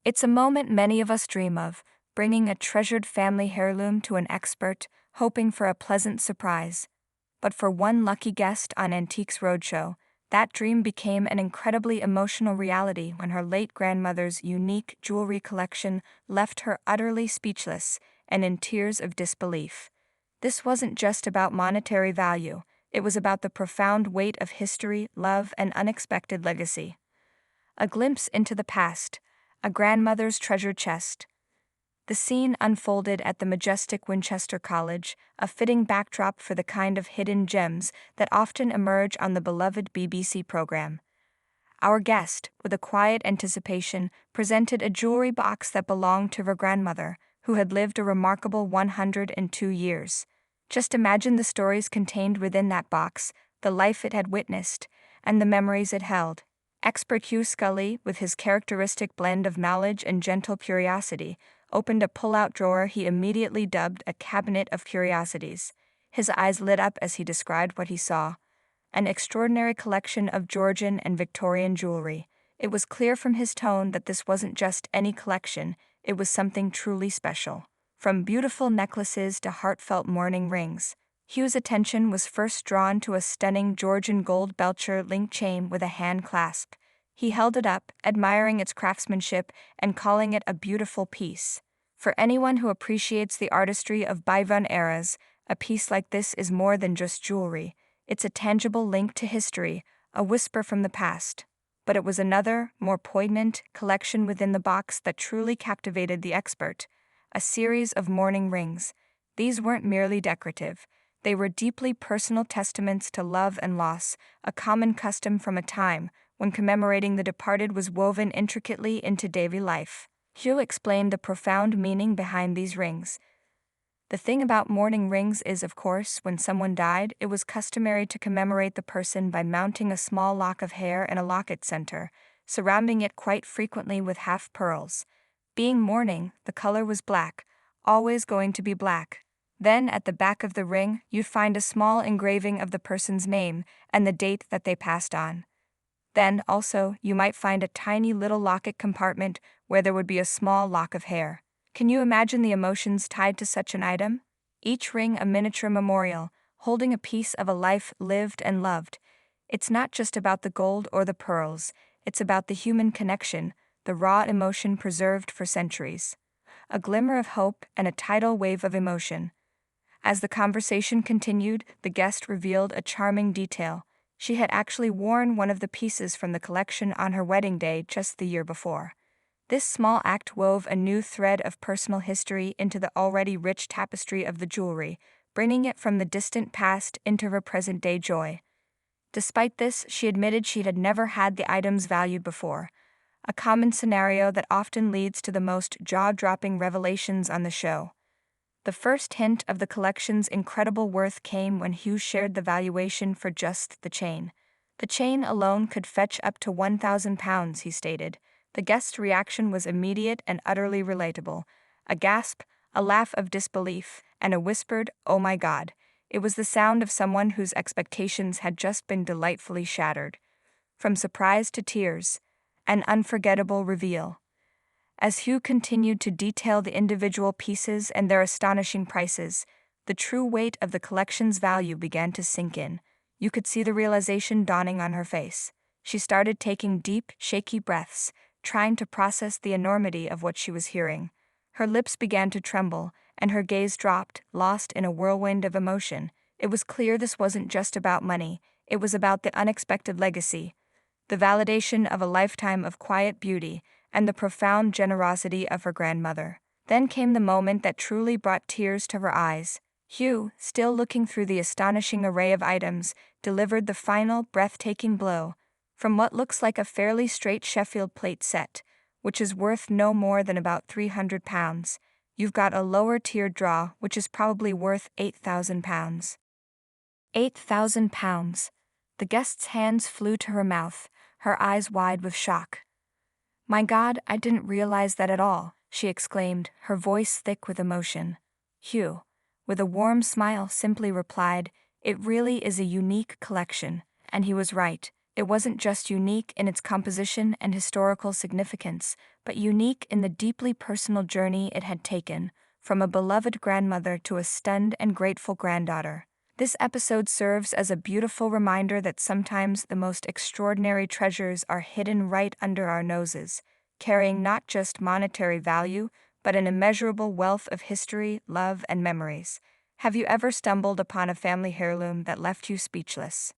It's a moment many of us dream of, bringing a treasured family heirloom to an expert, hoping for a pleasant surprise. But for one lucky guest on Antiques Roadshow, that dream became an incredibly emotional reality when her late grandmother's unique jewelry collection left her utterly speechless and in tears of disbelief. This wasn't just about monetary value, it was about the profound weight of history, love, and unexpected legacy. A glimpse into the past, a grandmother's treasure chest. The scene unfolded at the majestic Winchester College, a fitting backdrop for the kind of hidden gems that often emerge on the beloved BBC program. Our guest, with a quiet anticipation, presented a jewelry box that belonged to her grandmother, who had lived a remarkable 102 years. Just imagine the stories contained within that box, the life it had witnessed, and the memories it held. Expert Hugh Scully, with his characteristic blend of knowledge and gentle curiosity, opened a pull-out drawer he immediately dubbed a cabinet of curiosities. His eyes lit up as he described what he saw. An extraordinary collection of Georgian and Victorian jewelry. It was clear from his tone that this wasn't just any collection, it was something truly special. From beautiful necklaces to heartfelt mourning rings, Hugh's attention was first drawn to a stunning Georgian gold Belcher link chain with a hand clasp. He held it up, admiring its craftsmanship and calling it a beautiful piece. For anyone who appreciates the artistry of bygone eras, a piece like this is more than just jewelry. It's a tangible link to history, a whisper from the past. But it was another, more poignant, collection within the box that truly captivated the expert. A series of mourning rings. These weren't merely decorative. They were deeply personal testaments to love and loss, a common custom from a time when commemorating the departed was woven intricately into daily life. Hugh explained the profound meaning behind these rings. The thing about mourning rings is, of course, when someone died, it was customary to commemorate the person by mounting a small lock of hair in a locket center, surrounding it quite frequently with half pearls. Being mourning, the color was black, always going to be black. Then, at the back of the ring, you'd find a small engraving of the person's name and the date that they passed on. Then, also, you might find a tiny little locket compartment where there would be a small lock of hair. Can you imagine the emotions tied to such an item? Each ring a miniature memorial, holding a piece of a life lived and loved. It's not just about the gold or the pearls, it's about the human connection, the raw emotion preserved for centuries. A glimmer of hope and a tidal wave of emotion. As the conversation continued, the guest revealed a charming detail. She had actually worn one of the pieces from the collection on her wedding day just the year before. This small act wove a new thread of personal history into the already rich tapestry of the jewelry, bringing it from the distant past into her present-day joy. Despite this, she admitted she had never had the items valued before, a common scenario that often leads to the most jaw-dropping revelations on the show. The first hint of the collection's incredible worth came when Hugh shared the valuation for just the chain. The chain alone could fetch up to £1,000, he stated. The guest's reaction was immediate and utterly relatable. A gasp, a laugh of disbelief, and a whispered, "Oh my God." It was the sound of someone whose expectations had just been delightfully shattered. From surprise to tears, an unforgettable reveal. As Hugh continued to detail the individual pieces and their astonishing prices, the true weight of the collection's value began to sink in. You could see the realization dawning on her face. She started taking deep, shaky breaths, trying to process the enormity of what she was hearing. Her lips began to tremble, and her gaze dropped, lost in a whirlwind of emotion. It was clear this wasn't just about money, it was about the unexpected legacy, the validation of a lifetime of quiet beauty, and the profound generosity of her grandmother. Then came the moment that truly brought tears to her eyes. Hugh, still looking through the astonishing array of items, delivered the final, breathtaking blow. From what looks like a fairly straight Sheffield plate set, which is worth no more than about £300, you've got a lower-tiered draw which is probably worth £8,000. £8,000. The guest's hands flew to her mouth, her eyes wide with shock. "My God, I didn't realize that at all," she exclaimed, her voice thick with emotion. Hugh, with a warm smile, simply replied, "It really is a unique collection," and he was right. It wasn't just unique in its composition and historical significance, but unique in the deeply personal journey it had taken, from a beloved grandmother to a stunned and grateful granddaughter. This episode serves as a beautiful reminder that sometimes the most extraordinary treasures are hidden right under our noses, carrying not just monetary value, but an immeasurable wealth of history, love, and memories. Have you ever stumbled upon a family heirloom that left you speechless?